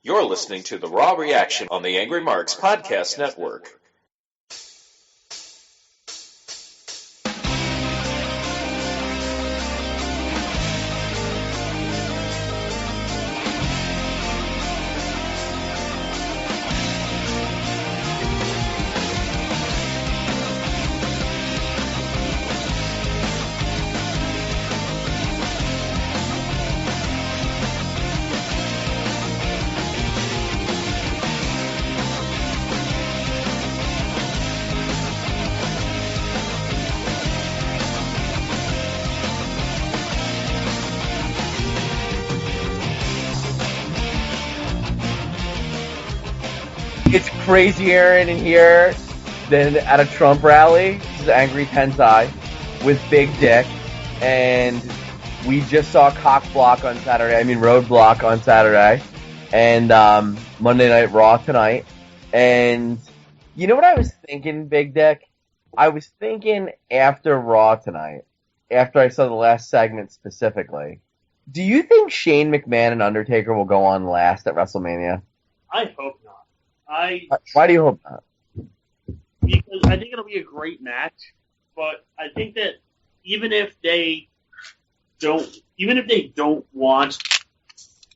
You're listening to The Raw Reaction on the Angry Marks Podcast Network. It's crazier in here than at a Trump rally. This is Angry Tensai with Big Dick, and we just saw Roadblock on Saturday, and Monday Night Raw tonight. And you know what I was thinking, Big Dick? I was thinking after Raw tonight, after I saw the last segment specifically, do you think Shane McMahon and Undertaker will go on last at WrestleMania? I hope not. Why do you hope not? Because I think it'll be a great match, but I think that even if they don't want,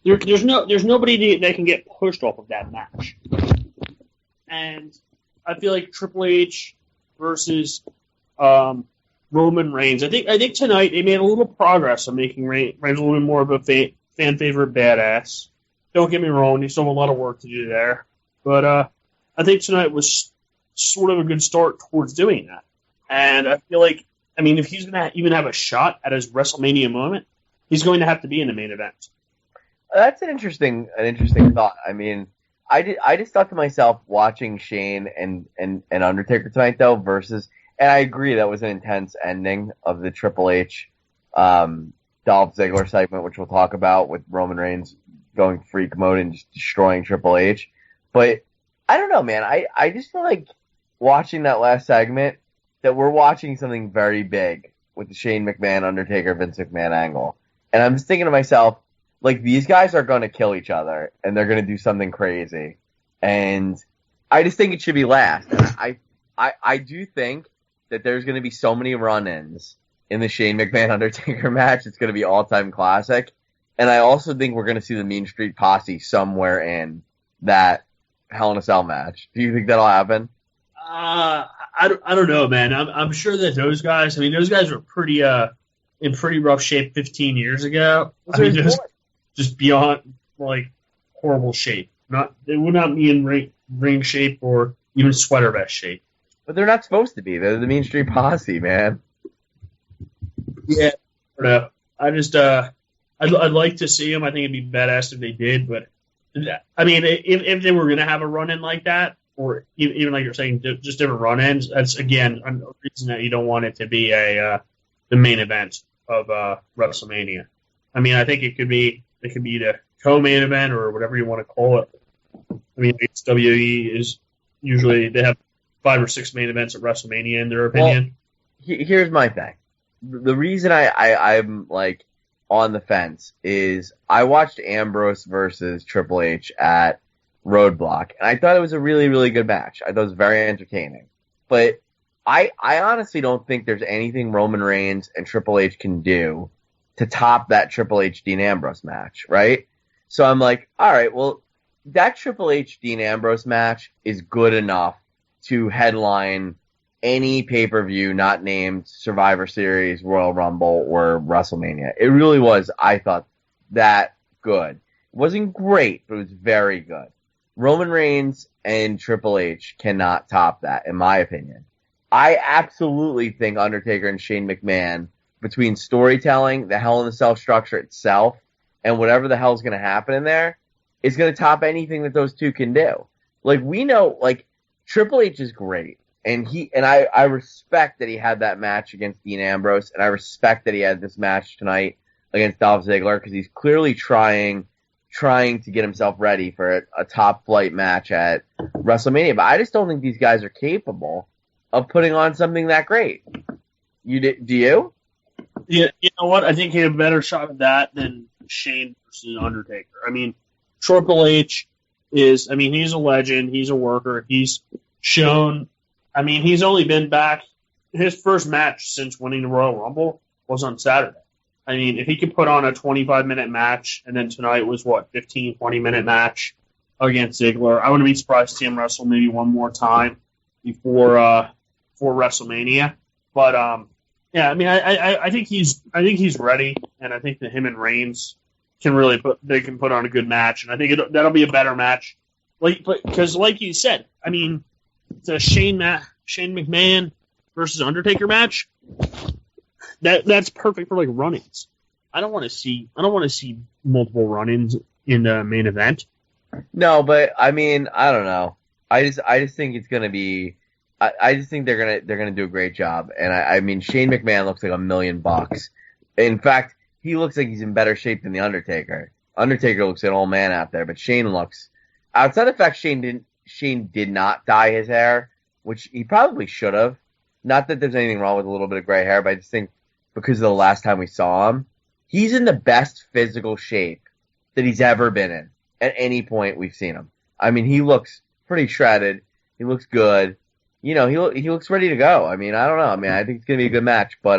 there's nobody that can get pushed off of that match. And I feel like Triple H versus Roman Reigns. I think tonight they made a little progress on making Reigns a little bit more of a fan favorite badass. Don't get me wrong, they still have a lot of work to do there. But I think tonight was sort of a good start towards doing that. And I feel like, if he's going to even have a shot at his WrestleMania moment, he's going to have to be in the main event. That's an interesting thought. I just thought to myself, watching Shane and Undertaker tonight, though, and I agree that was an intense ending of the Triple H Dolph Ziggler segment, which we'll talk about, with Roman Reigns going freak mode and just destroying Triple H. But I don't know, man. I just feel like watching that last segment that we're watching something very big with the Shane McMahon, Undertaker, Vince McMahon angle. And I'm just thinking to myself, like, these guys are going to kill each other and they're going to do something crazy. And I just think it should be last. And I do think that there's going to be so many run-ins in the Shane McMahon Undertaker match. It's going to be all-time classic. And I also think we're going to see the Mean Street Posse somewhere in that Hell in a Cell match. Do you think that'll happen? I don't know, man. I'm sure that those guys were pretty in pretty rough shape 15 years ago. Just beyond like horrible shape. They would not be in ring shape or even sweater vest shape. But they're not supposed to be. They're the Mean Street Posse, man. Yeah, I don't know. I'd like to see them. I think it'd be badass if they did, but if they were going to have a run-in like that, or even like you're saying, just different run-ins, that's, again, a reason that you don't want it to be the main event of WrestleMania. I think it could be the co-main event or whatever you want to call it. WWE is usually, they have 5 or 6 main events at WrestleMania, in their opinion. Well, here's my thing. The reason I'm, like, on the fence is I watched Ambrose versus Triple H at Roadblock, and I thought it was a really, really good match. I thought it was very entertaining. But I honestly don't think there's anything Roman Reigns and Triple H can do to top that Triple H Dean Ambrose match, right? So I'm like, all right, well, that Triple H Dean Ambrose match is good enough to headline any pay-per-view not named Survivor Series, Royal Rumble, or WrestleMania. It really was, I thought, that good. It wasn't great, but it was very good. Roman Reigns and Triple H cannot top that, in my opinion. I absolutely think Undertaker and Shane McMahon, between storytelling, the Hell in a Cell structure itself, and whatever the hell's going to happen in there, is going to top anything that those two can do. Like, we know, like, Triple H is great. And I respect that he had that match against Dean Ambrose, and I respect that he had this match tonight against Dolph Ziggler, because he's clearly trying to get himself ready for a top flight match at WrestleMania. But I just don't think these guys are capable of putting on something that great. Do you? Yeah, you know what? I think he had a better shot at that than Shane versus Undertaker. I mean, Triple H is, I mean, he's a legend. He's a worker. He's shown, I mean, he's only been back. His first match since winning the Royal Rumble was on Saturday. I mean, if he could put on a 25-minute match, and then tonight was, 15, 20-minute match against Ziggler, I wouldn't be surprised to see him wrestle maybe one more time before WrestleMania. But, yeah, I mean, I think he's ready, and I think that him and Reigns can really put on a good match, and I think that'll be a better match. Because like you said, I mean, the Shane McMahon versus Undertaker match, that's perfect for like run-ins. I don't want to see multiple run-ins in the main event. No, but I mean, I don't know. I just think it's gonna be. I just think they're gonna do a great job. And I mean, Shane McMahon looks like $1 million. In fact, he looks like he's in better shape than the Undertaker. Undertaker looks like an old man out there, but Shane looks. Outside of the fact Shane did not dye his hair, which he probably should have. Not that there's anything wrong with a little bit of gray hair, but I just think because of the last time we saw him, he's in the best physical shape that he's ever been in at any point we've seen him. I mean, he looks pretty shredded. He looks good. You know, he looks ready to go. I mean, I don't know. I mean, I think it's going to be a good match. But,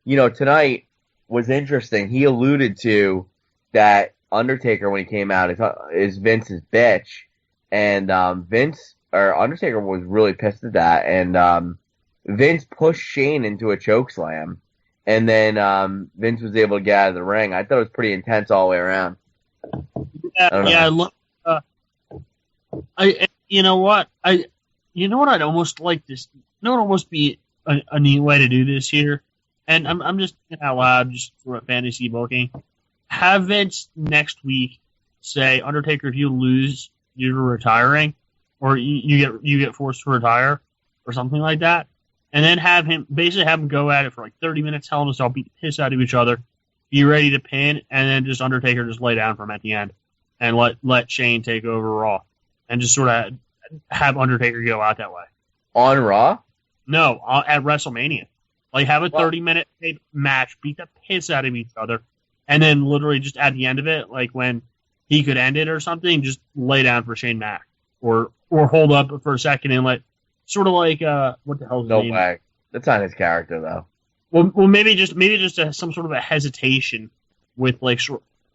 you know, tonight was interesting. He alluded to that Undertaker, when he came out, is Vince's bitch. And Undertaker was really pissed at that. And Vince pushed Shane into a chokeslam. And then Vince was able to get out of the ring. I thought it was pretty intense all the way around. You know what? I'd almost like this. You know what would almost be a neat way to do this here? And I'm just thinking out loud, just for a fantasy booking. Have Vince next week say, Undertaker, if you lose, you're retiring, or you get forced to retire, or something like that. And then have him go at it for like 30 minutes, tell them to beat the piss out of each other, be ready to pin, and then just Undertaker just lay down for him at the end, and let Shane take over Raw, and just sort of have Undertaker go out that way. On Raw? No, at WrestleMania. Like, have a 30-minute match, beat the piss out of each other, and then literally just at the end of it, like when he could end it or something, just lay down for Shane Mack. Or hold up for a second and sort of like, what the hell's his name? No way. That's not his character, though. Well, maybe just some sort of a hesitation with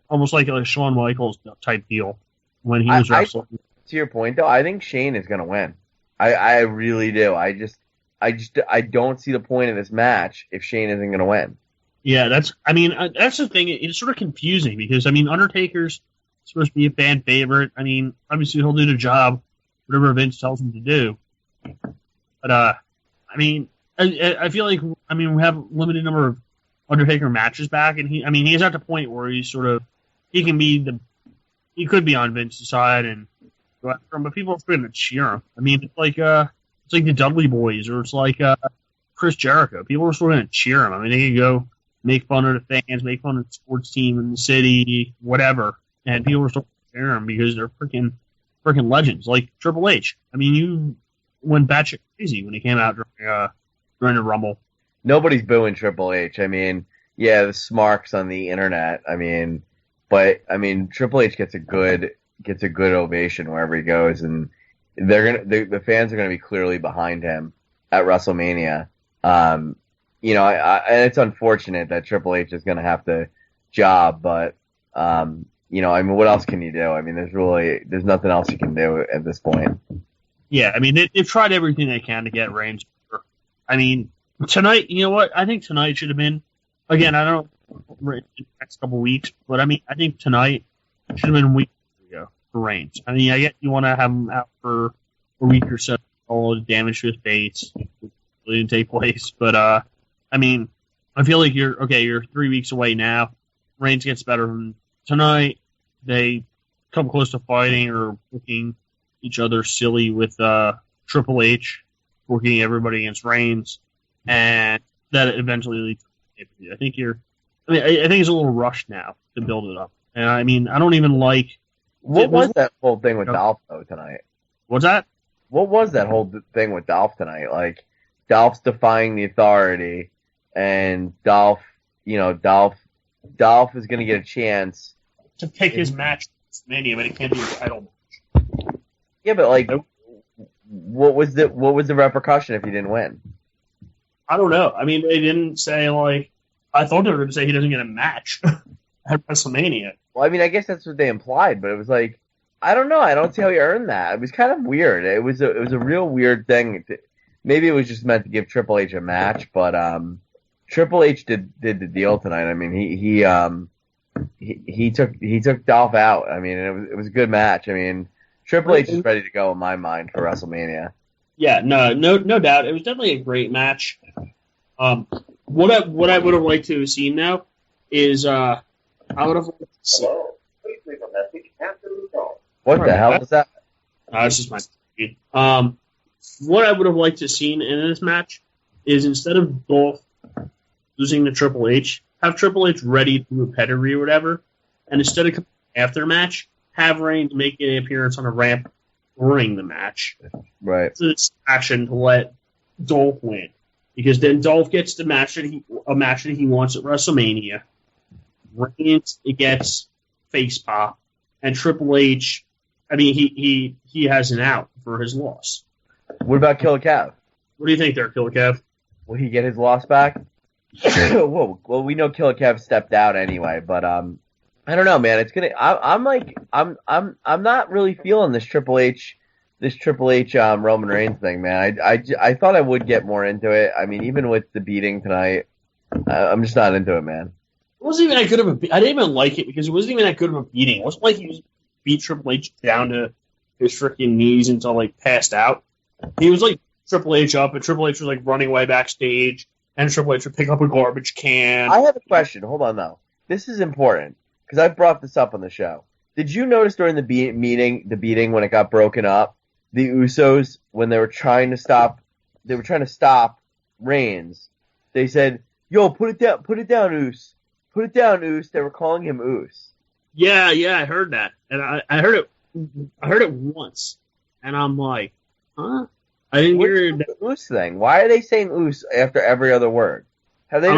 almost like a Shawn Michaels type deal when he was wrestling. To your point, though, I think Shane is going to win. I really do. I don't see the point of this match if Shane isn't going to win. Yeah, that's the thing. It's sort of confusing because, I mean, Undertaker's supposed to be a fan favorite. I mean, obviously he'll do the job, whatever Vince tells him to do. But, I mean, I feel like, I mean, we have a limited number of Undertaker matches back, and he's at the point where he could be on Vince's side and go after him, but people are going to cheer him. I mean, it's like the Dudley Boys, or it's like Chris Jericho. People are still going to cheer him. I mean, they can go make fun of the fans, make fun of the sports team in the city, whatever, and people are still cheering him because they're freaking legends. Like Triple H. I mean, you went batshit crazy when he came out during the Rumble. Nobody's booing Triple H. I mean, yeah, the smarks on the internet. I mean, but I mean, Triple H gets a good ovation wherever he goes, and the fans are gonna be clearly behind him at WrestleMania. You know, and it's unfortunate that Triple H is gonna have to job, but you know, I mean, what else can you do? I mean, there's nothing else you can do at this point. Yeah, I mean, they've tried everything they can to get Reigns. I mean, tonight, you know what? I think tonight should have been, again, I don't know, in the next couple weeks, but I mean, I think tonight should have been a week ago for Reigns. I mean, I get you want to have him out for a week or so, all the damage to his face, which really didn't take place, but, I mean, I feel like you're 3 weeks away now. Reigns gets better tonight. They come close to fighting or looking each other silly with Triple H working everybody against Reigns, and that eventually leads to the pay-per-view. I think I think it's a little rushed now to build it up. And I mean, I don't even like. What was that whole thing with Dolph though tonight? What's that? What was that whole thing with Dolph tonight? Like, Dolph's defying the authority, and Dolph is going to get a chance to pick his match at Mania, but it can't be a title match. Yeah, but like, what was the repercussion if he didn't win? I don't know. I mean, they didn't say, like, I thought they were going to say he doesn't get a match at WrestleMania. Well, I mean, I guess that's what they implied, but it was like, I don't know. I don't see how he earned that. It was kind of weird. It was a real weird thing. Maybe it was just meant to give Triple H a match, but Triple H did the deal tonight. I mean, he took Dolph out. I mean, it was a good match. I mean, Triple H is ready to go in my mind for WrestleMania. Yeah, no doubt. It was definitely a great match. What I would have liked to have seen now is I would have liked to see. Please leave a message after the tone. What the hell was that? It's just my feed. What I would have liked to have seen in this match is instead of Dolph losing to Triple H, have Triple H ready to do a pedigree or whatever, and instead of after the match, have Reigns make an appearance on a ramp during the match. Right. So it's action to let Dolph win. Because then Dolph gets the match that he wants at WrestleMania. Reigns gets face pop, and Triple H, I mean, he has an out for his loss. What about Killer Kev? What do you think there, Killer Kev? Will he get his loss back? Whoa. Well, we know Killer Kev stepped out anyway, but I don't know, man. It's gonna. I'm not really feeling this Triple H Roman Reigns thing, man. I thought I would get more into it. I mean, even with the beating tonight, I'm just not into it, man. It wasn't even that good of a. I didn't even like it because it wasn't even that good of a beating. It wasn't like he beat Triple H down to his freaking knees until like passed out. He was like Triple H up, and Triple H was like running away backstage, and Triple H would pick up a garbage can. I have a question. Hold on, though. This is important because I brought this up on the show. Did you notice during the beating when it got broken up, the Usos, when they were trying to stop Reigns, they said, "Yo, put it down, Us. Put it down, Us." They were calling him Us. Yeah, I heard that, and I heard it once, and I'm like, huh? I didn't hear the Us thing. Why are they saying Us after every other word? Have they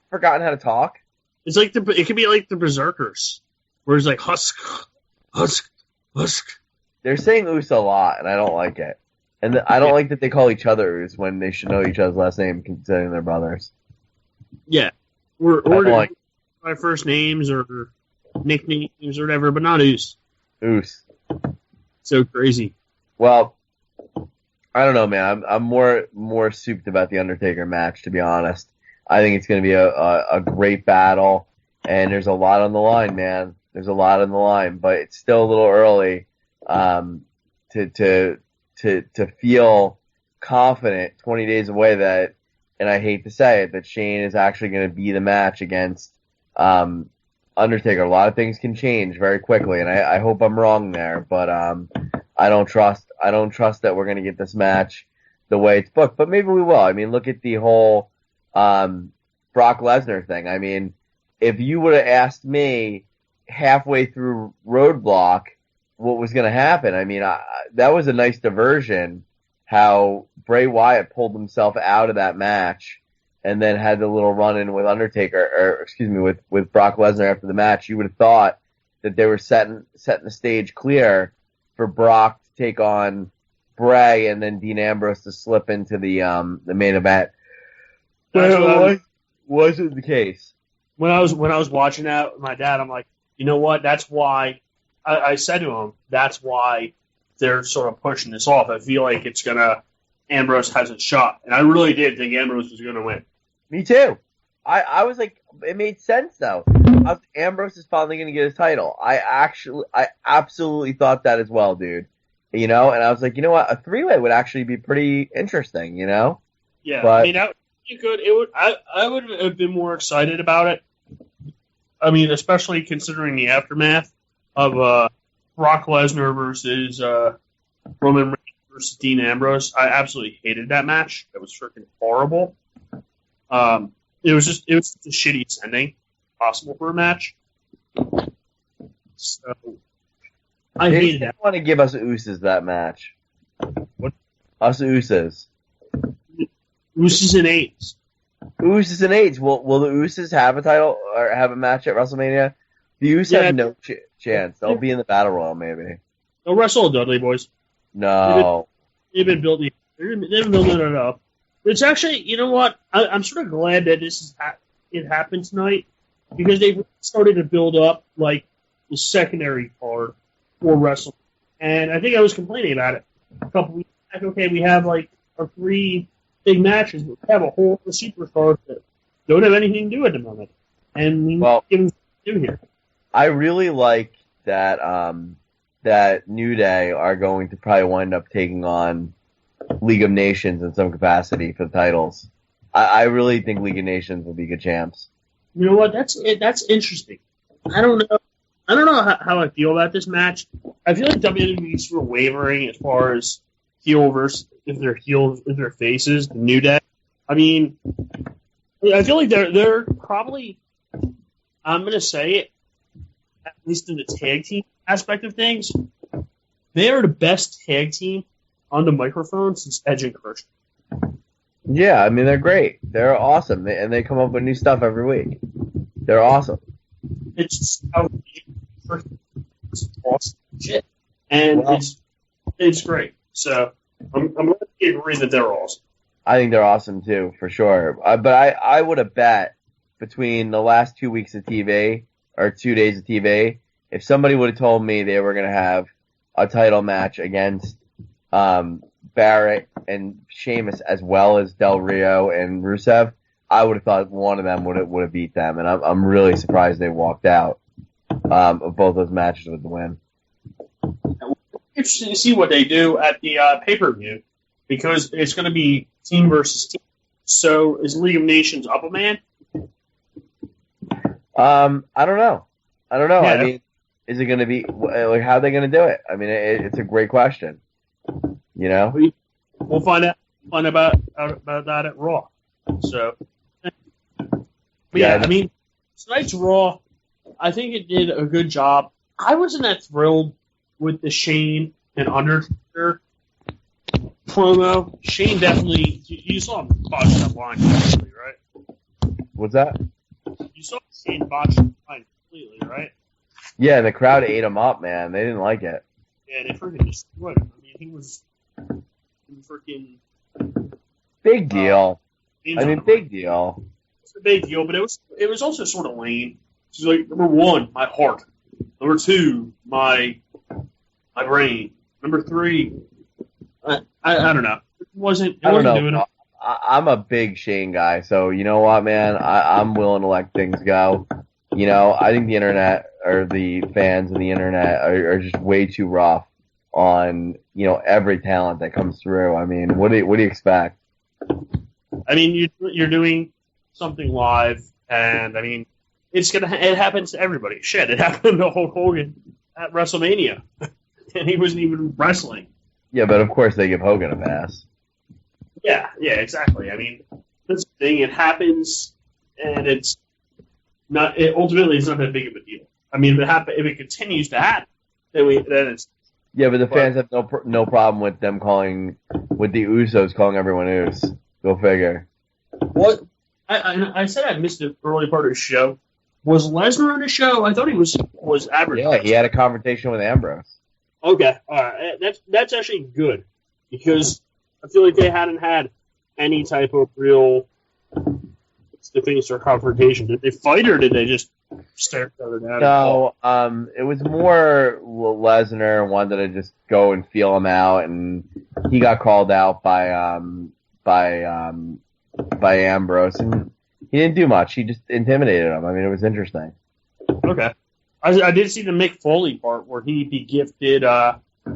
forgotten how to talk? It's like it could be like the Berserkers, where it's like husk. They're saying Us a lot, and I don't like it. And I don't like that they call each other Us when they should know each other's last name, considering they're brothers. Yeah. Or like by first names or nicknames or whatever, but not Us. Us. So crazy. Well, I don't know, man. I'm more souped about the Undertaker match, to be honest. I think it's going to be a great battle, and there's a lot on the line, man. There's a lot on the line, but it's still a little early to feel confident 20 days away that, and I hate to say it, that Shane is actually going to be the match against Undertaker. A lot of things can change very quickly, and I hope I'm wrong there, but I don't trust that we're going to get this match the way it's booked, but maybe we will. I mean, look at the whole Brock Lesnar thing. I mean, if you would have asked me halfway through Roadblock what was going to happen, I mean, that was a nice diversion, how Bray Wyatt pulled himself out of that match and then had the little run-in with with Brock Lesnar after the match. You would have thought that they were setting the stage clear for Brock to take on Bray and then Dean Ambrose to slip into the main event. But wasn't the case. When I was watching that with my dad, I'm like, you know what? That's why I said to him, that's why they're sort of pushing this off. I feel like Ambrose has a shot, and I really did think Ambrose was gonna win. Me too. I was like, it made sense though. Ambrose is finally gonna get his title. I absolutely thought that as well, dude. You know, and I was like, you know what? A three-way would actually be pretty interesting. You know? Yeah, but, I mean, that would be good. It would. I would have been more excited about it. I mean, especially considering the aftermath of Brock Lesnar versus Roman Reigns versus Dean Ambrose. I absolutely hated that match. It was freaking horrible. It was the shittiest ending possible for a match. So I hated that. They want to give us Usos that match. What? Us Usos. Usos and eights. Usos and eights. Will the Usos have a title or have a match at WrestleMania? The Usos have no chance. They'll be in the Battle Royal, maybe. They'll wrestle the Dudley Boys. No. They've been building it up. It's actually, you know what? I'm sort of glad that it happened tonight because they've started to build up like the secondary card for wrestling. And I think I was complaining about it a couple weeks back. Okay, we have like our 3 big matches, but we have a whole superstars that don't have anything to do at the moment. And we Well, give them something to do here. I really like that that New Day are going to probably wind up taking on League of Nations in some capacity for the titles. I really think League of Nations will be good champs. You know what? That's interesting. I don't know how I feel about this match. I feel like WWE is sort of wavering as far as heel versus if they're faces. The New Day. I mean, I feel like they're probably. I'm gonna say it, at least in the tag team aspect of things, they are the best tag team on the microphone since Edge and Christian. Yeah, I mean they're great. They're awesome, and they come up with new stuff every week. They're awesome. It's just it's awesome shit, and Well, it's great. So I'm going to agree that they're awesome. I think they're awesome too, for sure. But I would have bet between the last 2 weeks of TV or 2 days of TV, if somebody would have told me they were going to have a title match against Barrett and Sheamus as well as Del Rio and Rusev, I would have thought one of them would have beat them, and I'm really surprised they walked out of both those matches with the win. Interesting to see what they do at the pay-per-view because it's going to be team versus team. So is League of Nations up a man? I don't know. Yeah. I mean, is it going to be like how are they going to do it? I mean, it's a great question. You know, We'll find out about that at Raw. So, Yeah, I mean, tonight's Raw, I think it did a good job. I wasn't that thrilled with the Shane and Undertaker promo. Shane definitely, you saw him botch that line completely, right? what's that? You saw Shane botch that line completely, right? Yeah, and the crowd ate him up, man. They didn't like it. Yeah, they freaking destroyed him. I mean, he was freaking Big deal. I mean, big deal. deal. It's a big deal, but it was also sort of lame. It's like number 1, my heart. Number 2, my brain. Number 3, I don't know. It wasn't I don't know. doing it. I'm a big Shane guy, so you know what, man? I'm willing to let things go. You know, I think the internet or the fans of the internet are just way too rough on, you know, every talent that comes through. I mean, what do you expect? I mean, you're doing something live, and I mean, it happens to everybody. Shit, it happened to Hulk Hogan at WrestleMania, and he wasn't even wrestling. Yeah, but of course they give Hogan a pass. Yeah, exactly. I mean, that's the thing. It happens, and it's not. Ultimately, it's not that big of a deal. I mean, if it continues to happen, then it's. Yeah, but the fans have no problem with them with the Usos calling everyone Us. Go figure. What? I said I missed the early part of the show. Was Lesnar on the show? I thought he was advertised. Yeah, he had a confrontation with Ambrose. Okay, all right. That's actually good because I feel like they hadn't had any type of real stickiness or confrontation. Did they fight or did they just stare each other down? No, it was more Lesnar wanted to just go and feel him out, and he got called out by Ambrose, and he didn't do much. He just intimidated him. I mean, it was interesting. Okay. I did see the Mick Foley part where he be gifted Dean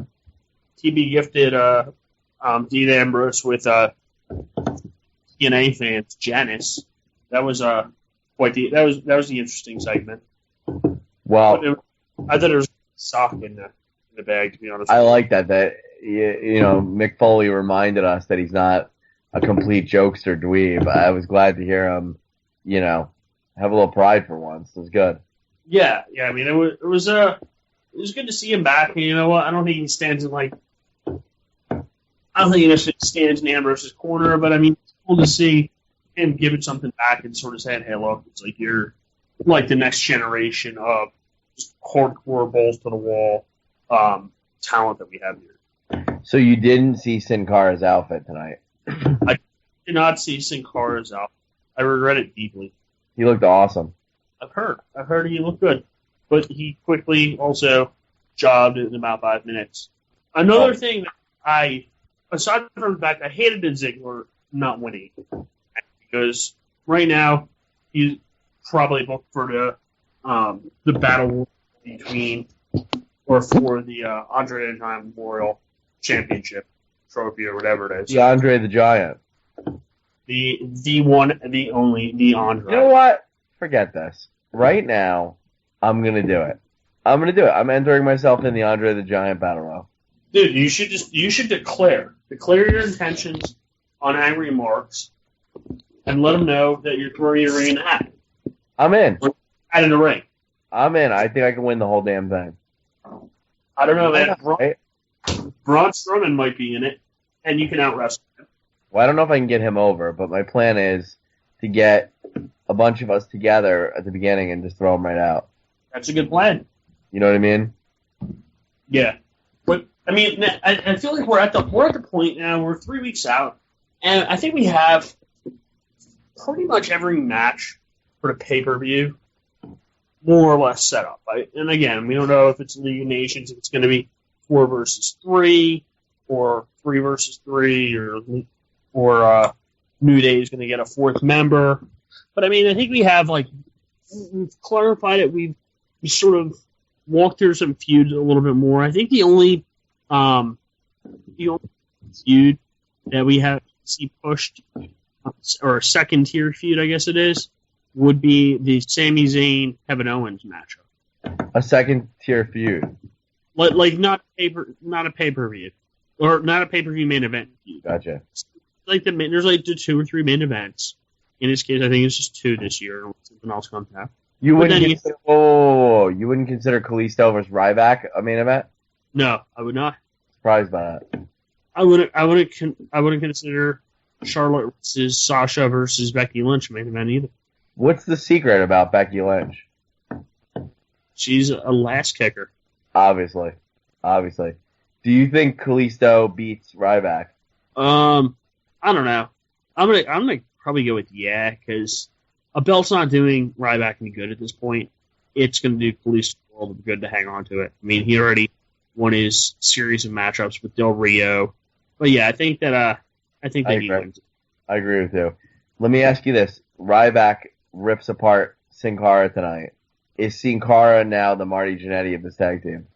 Ambrose with TNA fans Janice. That was that was the interesting segment. Well, I thought it was sock in the bag, to be honest. I like that you know, Mick Foley reminded us that he's not a complete jokester dweeb. I was glad to hear him, you know, have a little pride for once. It was good. Yeah. I mean, it was good to see him back. And you know what? I don't think he stands in necessarily stands in Ambrose's corner, but I mean, it's cool to see him giving something back and sort of saying, "Hey, look, it's like you're like the next generation of just hardcore balls to the wall talent that we have here." So you didn't see Sin Cara's outfit tonight? I did not see Sin Cara's outfit. I regret it deeply. He looked awesome. I've heard he looked good, but he quickly also jobbed in about 5 minutes. Another thing that aside from the fact I hated Ben Ziggler not winning, because right now he's probably booked for the battle between or for the Andre the Giant Memorial Championship trophy or whatever it is. The Andre the Giant. The one, the only, the Andre. You know what? Forget this. Right now, I'm gonna do it. I'm entering myself in the Andre the Giant Battle Royal. Dude, you should declare your intentions on Angry Marks and let them know that you're throwing your ring in the hat. I'm in. Hat in the ring. I'm in. I think I can win the whole damn thing. I don't know, man. Braun Strowman might be in it, and you can out-wrestle him. Well, I don't know if I can get him over, but my plan is to get a bunch of us together at the beginning and just throw him right out. That's a good plan. You know what I mean? Yeah. But, I mean, I feel like we're at the point now, we're 3 weeks out, and I think we have pretty much every match for the pay-per-view more or less set up. Right? And again, we don't know if it's League of Nations, if it's going to be 4 versus 3, or 3 versus 3, or New Day is going to get a 4th member. But I mean, I think we have we've clarified it. We sort of walked through some feuds a little bit more. I think the only feud that we have see pushed, or a second tier feud, I guess it is, would be the Sami Zayn Kevin Owens matchup. A second tier feud. Like not a pay-per-view, or not a pay-per-view main event feud. Gotcha. There's the 2 or 3 main events. In this case, I think it's just 2 this year. Something else comes out. You wouldn't consider Kalisto versus Ryback a main event? No, I would not. Surprised by that. I wouldn't consider Charlotte versus Sasha versus Becky Lynch main event either. What's the secret about Becky Lynch? She's a last kicker. Obviously. Do you think Kalisto beats Ryback? I don't know. I'm gonna probably go with because a belt's not doing Ryback any good at this point. It's gonna do Kalisto a world of good to hang on to it. I mean, he already won his series of matchups with Del Rio, but yeah, I think that he wins. I agree with you. Let me ask you this: Ryback rips apart Sin Cara tonight. Is Sin Cara now the Marty Jannetty of this tag team?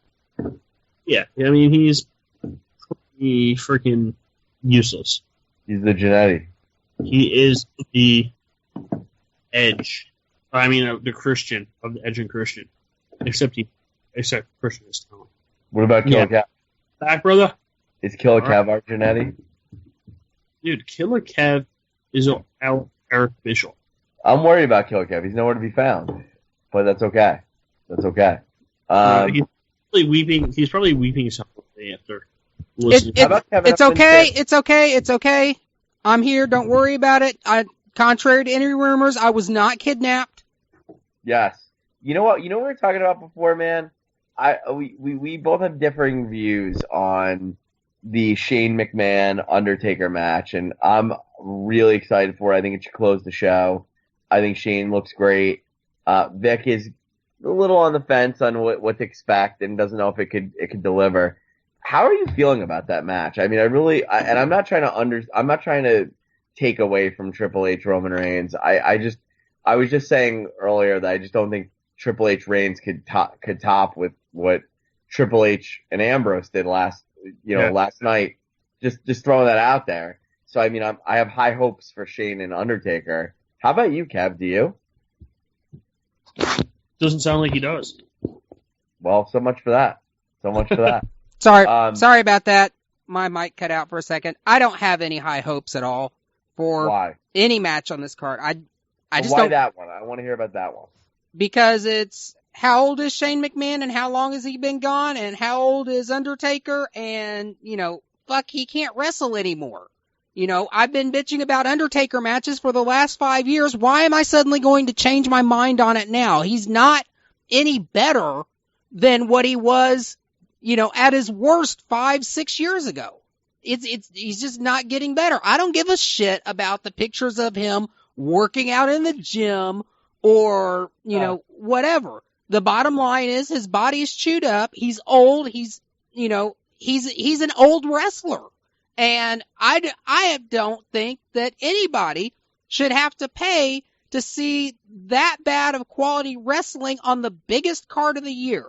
Yeah, I mean, he's pretty freaking useless. He's the Jannetty. He is the Edge. I mean, the Christian of the Edge and Christian. Except Christian is talent. What about Killer Kev? Back, brother. Is Killer Kev our Jannetty? Dude, Killer Kev is Eric Bischoff. I'm worried about Killer Kev. He's nowhere to be found. But that's okay. He's probably weeping. He's probably weeping himself after listening. It's okay. I'm here. Don't worry about it. Contrary to any rumors, I was not kidnapped. Yes. You know what we were talking about before, man? We both have differing views on the Shane McMahon Undertaker match, and I'm really excited for it. I think it should close the show. I think Shane looks great. Vic is a little on the fence on what to expect and doesn't know if it could deliver. How are you feeling about that match? I mean, I'm not trying to take away from Triple H Roman Reigns. I was just saying earlier that I just don't think Triple H Reigns could top with what Triple H and Ambrose did last night. Just throwing that out there. So I mean, I have high hopes for Shane and Undertaker. How about you, Kev? Do you? Doesn't sound like he does. Well, so much for that. Sorry about that. My mic cut out for a second. I don't have any high hopes at all for any match on this card. I just why don't. That one? I want to hear about that one. Because it's how old is Shane McMahon and how long has he been gone and how old is Undertaker and he can't wrestle anymore. I've been bitching about Undertaker matches for the last 5 years. Why am I suddenly going to change my mind on it now? He's not any better than what he was at his worst 5-6 years ago. He's just not getting better. I don't give a shit about the pictures of him working out in the gym or, whatever. The bottom line is his body is chewed up. He's old. He's an old wrestler. And I don't think that anybody should have to pay to see that bad of quality wrestling on the biggest card of the year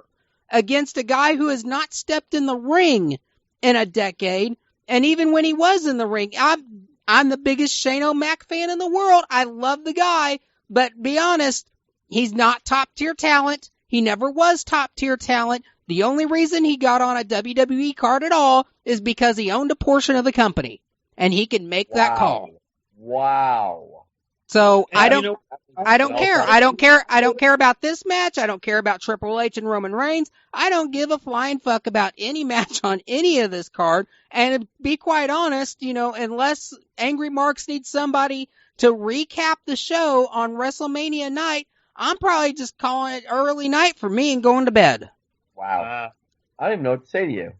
against a guy who has not stepped in the ring in a decade. And even when he was in the ring, I'm the biggest Shane O'Mac fan in the world. I love the guy, but be honest, he's not top tier talent. He never was top tier talent. The only reason he got on a WWE card at all is because he owned a portion of the company, and he can make that call. Wow. So I don't care. I don't care about this match. I don't care about Triple H and Roman Reigns. I don't give a flying fuck about any match on any of this card. And to be quite honest, unless Angry Marks needs somebody to recap the show on WrestleMania night, I'm probably just calling it early night for me and going to bed. Wow. I don't even know what to say to you.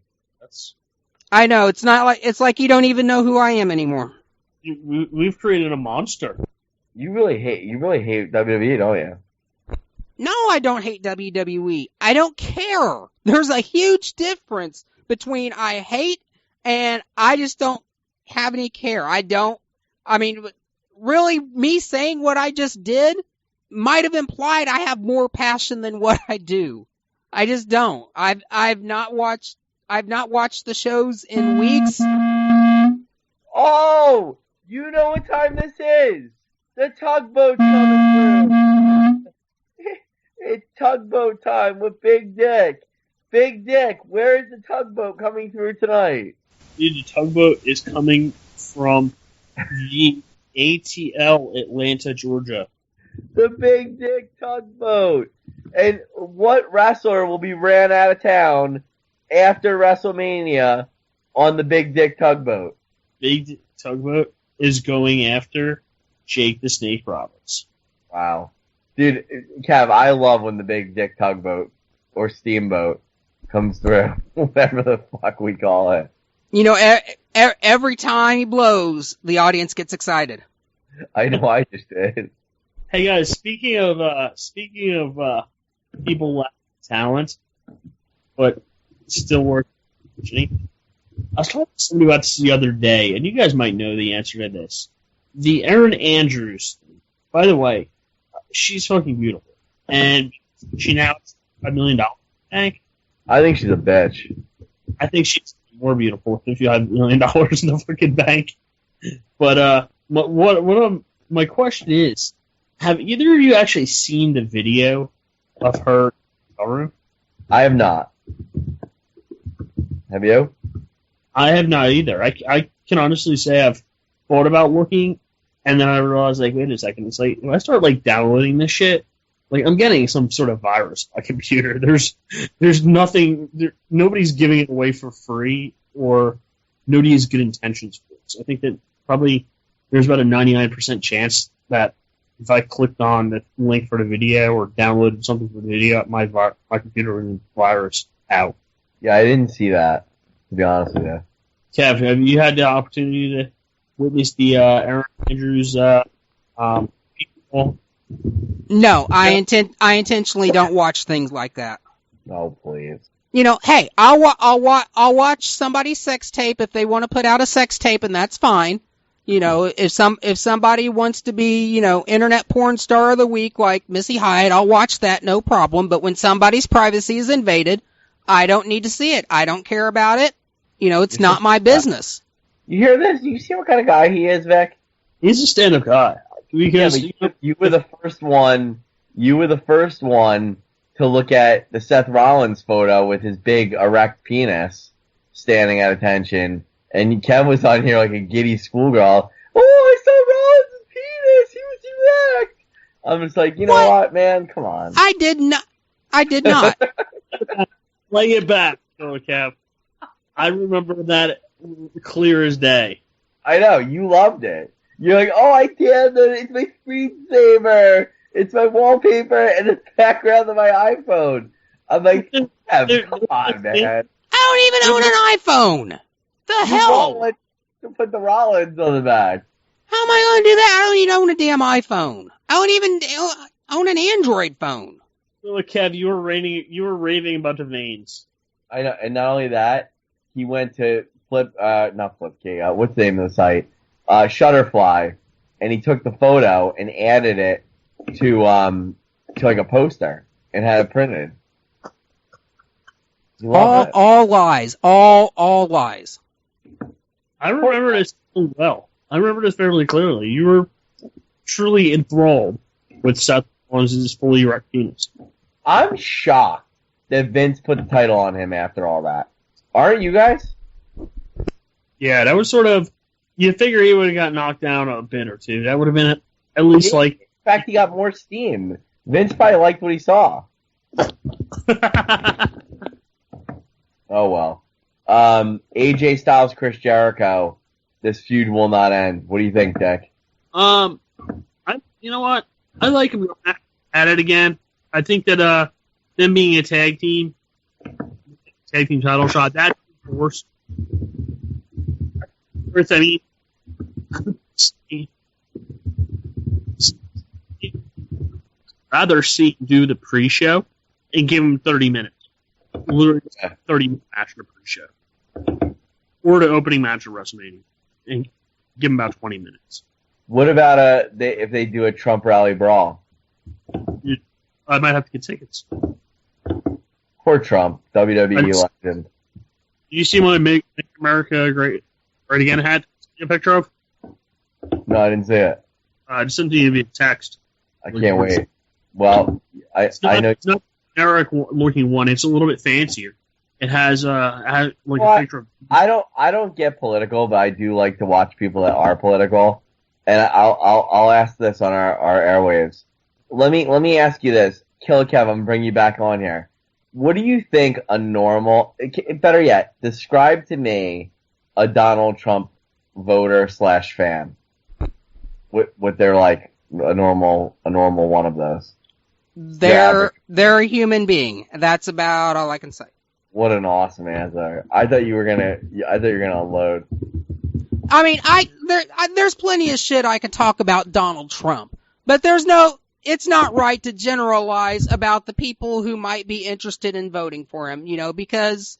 I know, it's like you don't even know who I am anymore. We've created a monster. You really hate WWE, don't you? No, I don't hate WWE. I don't care. There's a huge difference between I hate and I just don't have any care. Really, me saying what I just did might have implied I have more passion than what I do. I just don't. I've not watched the shows in weeks. Oh, you know what time this is? The tugboat coming through. It's tugboat time with Big Dick. Big Dick, where is the tugboat coming through tonight? Dude, the tugboat is coming from the ATL, Atlanta, Georgia. The Big Dick tugboat. And what wrestler will be ran out of town after WrestleMania on the Big Dick tugboat? Big Dick tugboat is going after Jake the Snake Roberts. Wow. Dude, Kev, I love when the Big Dick tugboat or steamboat comes through, whatever the fuck we call it. Every time he blows, the audience gets excited. I know, I just did. Hey guys, speaking of people lack talent, but still work. I was talking to somebody about this the other day, and you guys might know the answer to this. The Erin Andrews thing. By the way, she's fucking beautiful, and she now has $1 million bank. I think she's a bitch. I think she's more beautiful if you have $1 million in the fucking bank. But my question is, have either of you actually seen the video of her room? I have not. Have you? I have not either. I can honestly say I've thought about looking, and then I realized, wait a second, it's like, when I start, downloading this shit, I'm getting some sort of virus on my computer. There's nothing, nobody's giving it away for free, or nobody has good intentions for it. So I think that probably there's about a 99% chance that if I clicked on the link for the video or downloaded something for the video, my computer would be virus out. Yeah, I didn't see that, to be honest with you. Kev, have you had the opportunity to witness the Erin Andrews people? No, I intentionally don't watch things like that. Oh, please. Hey, I'll watch somebody's sex tape if they want to put out a sex tape, and that's fine. If somebody wants to be, internet porn star of the week like Missy Hyatt, I'll watch that, no problem. But when somebody's privacy is invaded, I don't need to see it. I don't care about it. It's not my business. You hear this? You see what kind of guy he is, Vic? He's a stand-up guy. Because you were the first one. You were the first one to look at the Seth Rollins photo with his big erect penis standing at attention. And Kev was on here like a giddy schoolgirl. Oh, I saw Rollins' penis. He was erect. I'm just like, you know what, man? Come on. I did not. Lay it back, Kev. I remember that clear as day. I know. You loved it. You're like, oh, I did. It's my screensaver. It's my wallpaper and the background of my iPhone. I'm like, Kev, come on, man. I don't even own an iPhone. The hell? To put the Rollins on the back. How am I going to do that? I don't even own a damn iPhone. I don't even own an Android phone. Look, Kev, you were raving about the veins. I know, and not only that, he went to what's the name of the site? Shutterfly, and he took the photo and added it to like a poster and had it printed. All lies. All lies. I remember this so well. I remember this fairly clearly. You were truly enthralled with Seth Rollins' fully erect penis. I'm shocked that Vince put the title on him after all that. Aren't you guys? Yeah, that was sort of... You figure he would have got knocked down a bit or two. That would have been at least like... In fact, he got more steam. Vince probably liked what he saw. Oh, well. AJ Styles, Chris Jericho. This feud will not end. What do you think, Dick? You know what? I like him at it again. I think that them being a tag team title shot, that's the worst. First, I mean, rather see him do the pre-show and give him 30 minutes. Literally 30-minute match in the pre-show. Or the opening match of WrestleMania. And give him about 20 minutes. What about if they do a Trump rally brawl? I might have to get tickets. Poor Trump, WWE legend. Do you see my Make America Great Again hat a picture of? No, I didn't see it. I just sent you via text. I can't wait. Well, I know. It's not a generic looking one. It's a little bit fancier. It has a picture of... I don't get political, but I do like to watch people that are political. And I'll ask this on our airwaves. Let me ask you this. Killer Kev, I'm gonna bring you back on here. What do you think a normal, better yet, describe to me a Donald Trump voter / fan. What they're like, a normal one of those. They're a human being. That's about all I can say. What an awesome answer. I thought you were gonna unload. I mean, there's plenty of shit I could talk about Donald Trump, but it's not right to generalize about the people who might be interested in voting for him, because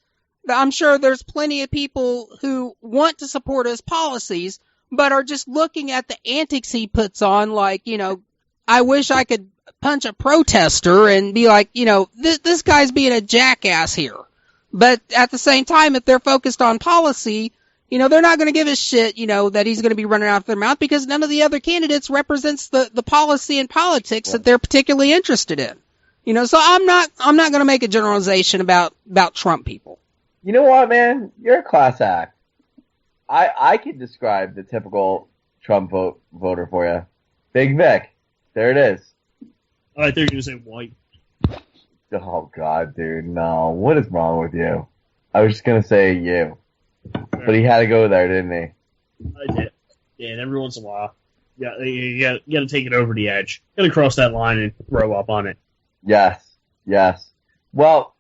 I'm sure there's plenty of people who want to support his policies, but are just looking at the antics he puts on, like, I wish I could punch a protester and be like, this guy's being a jackass here. But at the same time, if they're focused on policy, they're not going to give a shit, that he's going to be running out of their mouth because none of the other candidates represents the policy and politics that they're particularly interested in. So I'm not going to make a generalization about Trump people. You know what, man? You're a class act. I could describe the typical Trump voter for you. Big Vic. There it is. I thought you were going to say white. Oh, God, dude, no. What is wrong with you? I was just going to say you. But he had to go there, didn't he? I did. Yeah, and every once in a while, you got to take it over the edge. Got to cross that line and throw up on it. Yes. Well,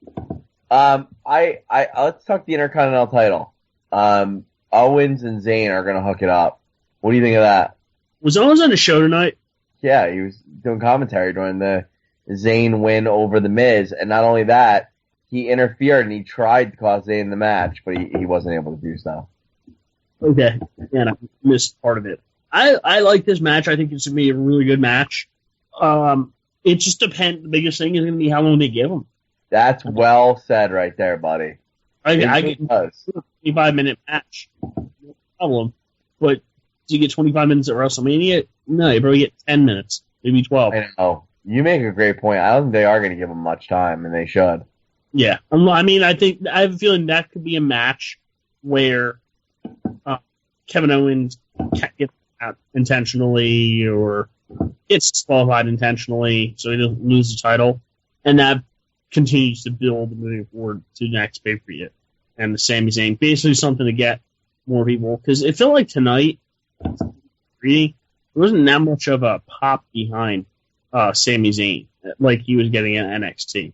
let's talk the Intercontinental title. Owens and Zayn are going to hook it up. What do you think of that? Was Owens on the show tonight? Yeah, he was doing commentary during the Zayn win over The Miz, and not only that, he interfered and he tried to cause Zayn the match, but he wasn't able to do so. Okay, and I missed part of it. I like this match. I think it's going to be a really good match. It just depends. The biggest thing is going to be how long they give them. That's well said right there, buddy. I get a 25-minute match. No problem. But do you get 25 minutes at WrestleMania? No, you probably get 10 minutes, maybe 12. I know. You make a great point. I don't think they are going to give them much time, and they should. Yeah. I mean, I have a feeling that could be a match where Kevin Owens gets out intentionally or gets disqualified intentionally so he doesn't lose the title. And that continues to build moving forward to the next pay-per-view. And the Sami Zayn, basically something to get more people. Because it felt like tonight, there wasn't that much of a pop behind Sami Zayn like he was getting at NXT.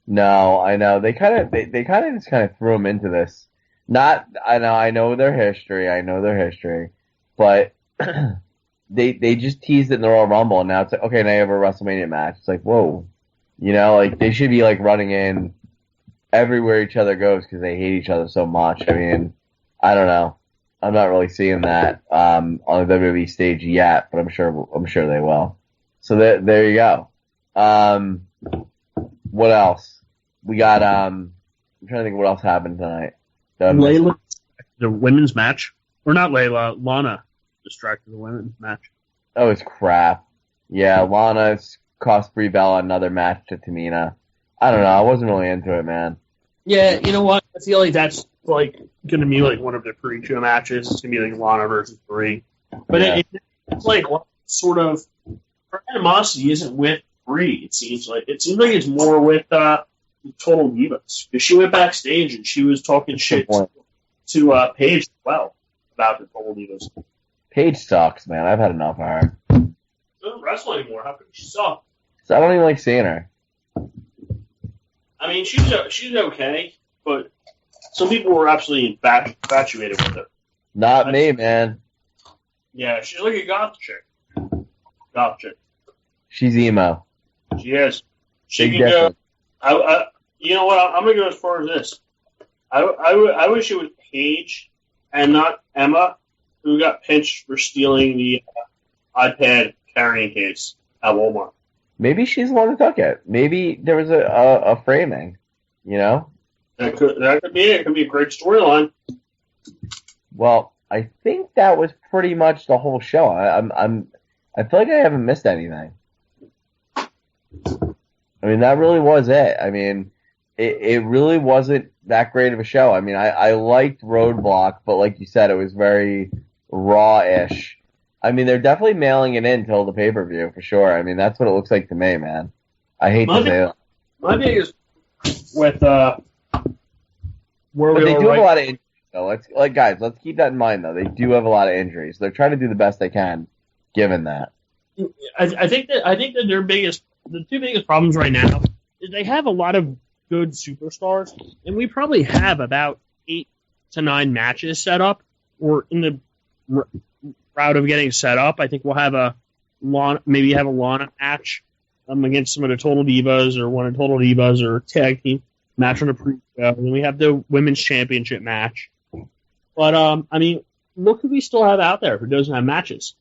No, I know. They kind of just kind of threw him into this. I know their history. I know their history, but they just teased it in the Royal Rumble, and now it's like, okay, now you have a WrestleMania match. It's like, whoa, like they should be like running in everywhere each other goes because they hate each other so much. I mean, I don't know. I'm not really seeing that on the WWE stage yet, but I'm sure they will. So there you go. What else? We got I'm trying to think what else happened tonight. Layla, the women's match, or not Layla, Lana distracted the women's match. Oh, it's crap. Yeah, Lana's cost Brie Bella another match to Tamina. I don't know. I wasn't really into it, man. Yeah, you know what? I feel like that's like going to be like one of the pre-show matches. It's going to be like Lana versus Brie. But Yeah. it's like sort of her animosity isn't with Brie. It seems like it's more with Total Divas, because she went backstage and she was talking shit to Paige as well about the Total Divas. Paige sucks, man. I've had enough of her. She doesn't wrestle anymore. How could she suck? So I don't even like seeing her. I mean, she's okay, but some people were absolutely infatuated with her. Not me, man. Yeah, she's like a goth chick. Goth chick. She's emo. She is. She Big can go. difference. You know what? I'm gonna go as far as this. I wish it was Paige and not Emma who got pinched for stealing the iPad carrying case at Walmart. Maybe she's the one who took it. Maybe there was a framing, That could be it. It could be a great storyline. Well, I think that was pretty much the whole show. I feel like I haven't missed anything. I mean, that really was it. I mean, it really wasn't that great of a show. I mean, I liked Roadblock, but like you said, it was very raw-ish. I mean, they're definitely mailing it in till the pay-per-view, for sure. I mean, that's what it looks like to me, man. I hate to say that. My biggest with But they do have a lot of injuries, though. Let's keep that in mind, though. They do have a lot of injuries. They're trying to do the best they can, given that. I think that the two biggest problems right now is they have a lot of good superstars, and we probably have about 8 to 9 matches set up, or in the route of getting set up. I think we'll have a Lana match against some of the Total Divas, or one of Total Divas, or tag team match on the pre-show. Then we have the women's championship match. But I mean, look who we still have out there who doesn't have matches.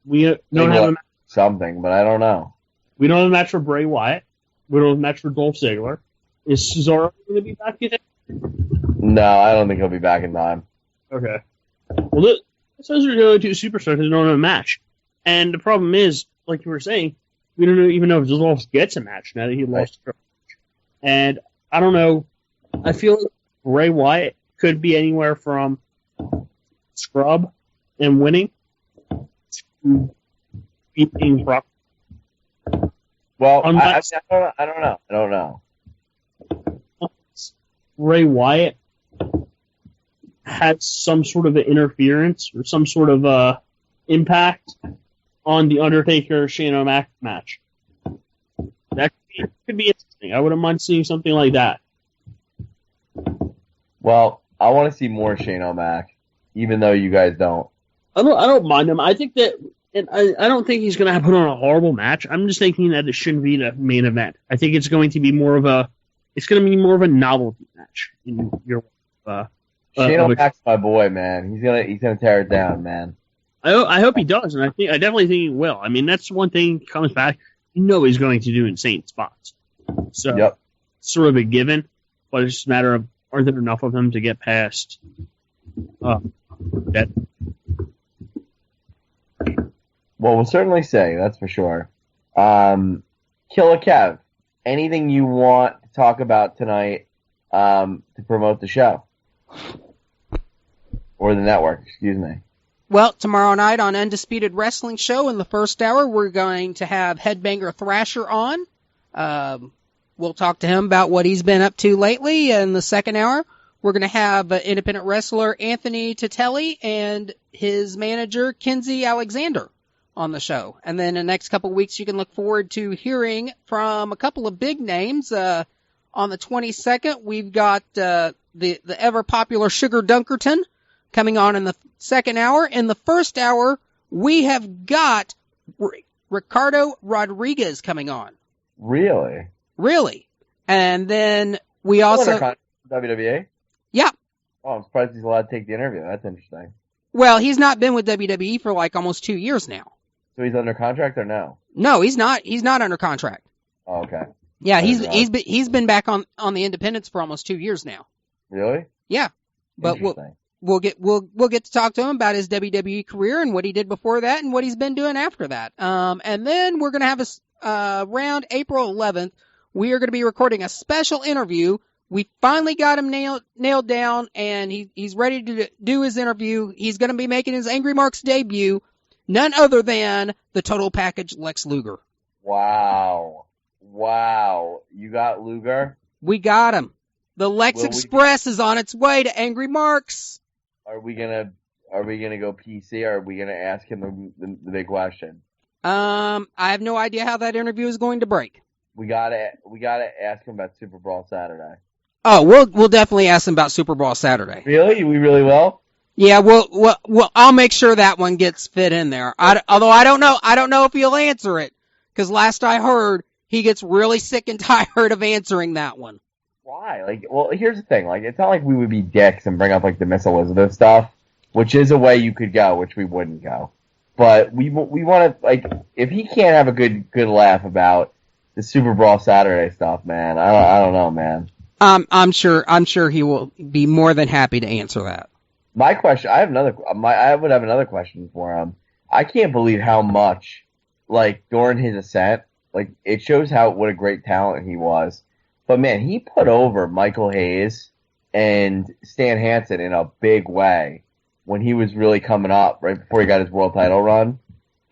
We don't have something, but I don't know. We don't have a match for Bray Wyatt. We don't have a match for Dolph Ziggler. Is Cesaro going to be back, you think? No, I don't think he'll be back in time. Okay. Well, those are the only two superstars that don't have a match. And the problem is, like you were saying, we don't even know if Dolph gets a match now that he lost. Right. And I don't know. I feel like Bray Wyatt could be anywhere from scrub and winning to beating Brock. Well, I don't know. Bray Wyatt had some sort of interference or some sort of impact on the Undertaker Shane O'Mac match. That could be interesting. I wouldn't mind seeing something like that. Well, I want to see more Shane O'Mac, even though you guys don't. I don't mind him. I think that, and I don't think he's going to put on a horrible match. I'm just thinking that it shouldn't be the main event. I think it's going to be more of a novelty match in your. Shane O'Mac's my boy, man. He's gonna tear it down, man. I hope he does, and I definitely think he will. I mean, that's one thing he comes back. You know he's going to do insane spots. So, yep. Sort of a given, but it's just a matter of, are there enough of them to get past that? Well, we'll certainly say, that's for sure. Killer Kev, anything you want to talk about tonight to promote the show? Or the network, excuse me. Well, tomorrow night on Undisputed Wrestling Show in the first hour, we're going to have Headbanger Thrasher on. We'll talk to him about what he's been up to lately. In the second hour, we're going to have independent wrestler Anthony Titelli and his manager, Kinsey Alexander, on the show. And then in the next couple of weeks, you can look forward to hearing from a couple of big names. On the 22nd, we've got the ever popular Sugar Dunkerton coming on in the second hour. In the first hour, we have got Ricardo Rodriguez coming on. Really? Really. And then we also... WWE? Yeah. Oh, I'm surprised he's allowed to take the interview. That's interesting. Well, he's not been with WWE for like almost 2 years now. So he's under contract or no? No, he's not. He's not under contract. Oh, okay. Yeah, he's been back on the independents for almost 2 years now. Really? Yeah. But we'll get to talk to him about his WWE career and what he did before that and what he's been doing after that. And then we're going to have around April 11th, we are going to be recording a special interview. We finally got him nailed down, and he's ready to do his interview. He's going to be making his Angry Marks debut, none other than the Total Package Lex Luger. Wow. You got Luger? We got him. The Lex Express is on its way to Angry Marks. Are we gonna go PC, or are we gonna ask him the big question? I have no idea how that interview is going to break. We gotta ask him about Super Brawl Saturday. Oh, we'll definitely ask him about Super Brawl Saturday. Really? We really will? Yeah, well, I'll make sure that one gets fit in there. Although I don't know if he'll answer it, because last I heard, he gets really sick and tired of answering that one. Why? Well, here's the thing. It's not like we would be dicks and bring up the Miss Elizabeth stuff, which is a way you could go, which we wouldn't go. But we want to if he can't have a good laugh about the Super Brawl Saturday stuff, man. I don't know, man. I'm sure he will be more than happy to answer that. My question, I would have another question for him. I can't believe how much, during his ascent, it shows what a great talent he was. But man, he put over Michael Hayes and Stan Hansen in a big way when he was really coming up, right before he got his world title run.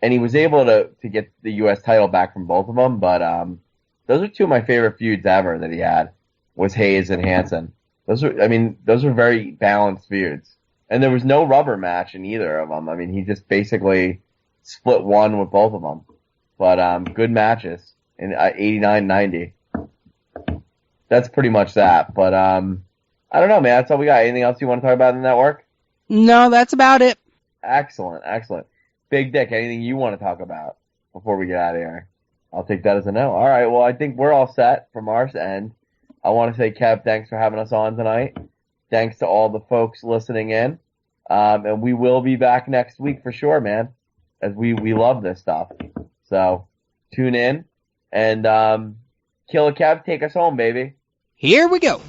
And he was able to get the U.S. title back from both of them. But those are two of my favorite feuds ever that he had, was Hayes and Hansen. Those are very balanced feuds. And there was no rubber match in either of them. He just basically split one with both of them. But good matches in 89-90. That's pretty much that. But I don't know, man. That's all we got. Anything else you want to talk about in the network? No, that's about it. Excellent. Big Dick, anything you want to talk about before we get out of here? I'll take that as a no. All right, well, I think we're all set from our end. I want to say, Kev, thanks for having us on tonight. Thanks to all the folks listening in. And we will be back next week for sure, man, as we love this stuff. So tune in. And Killer Kev, take us home, baby. Here we go.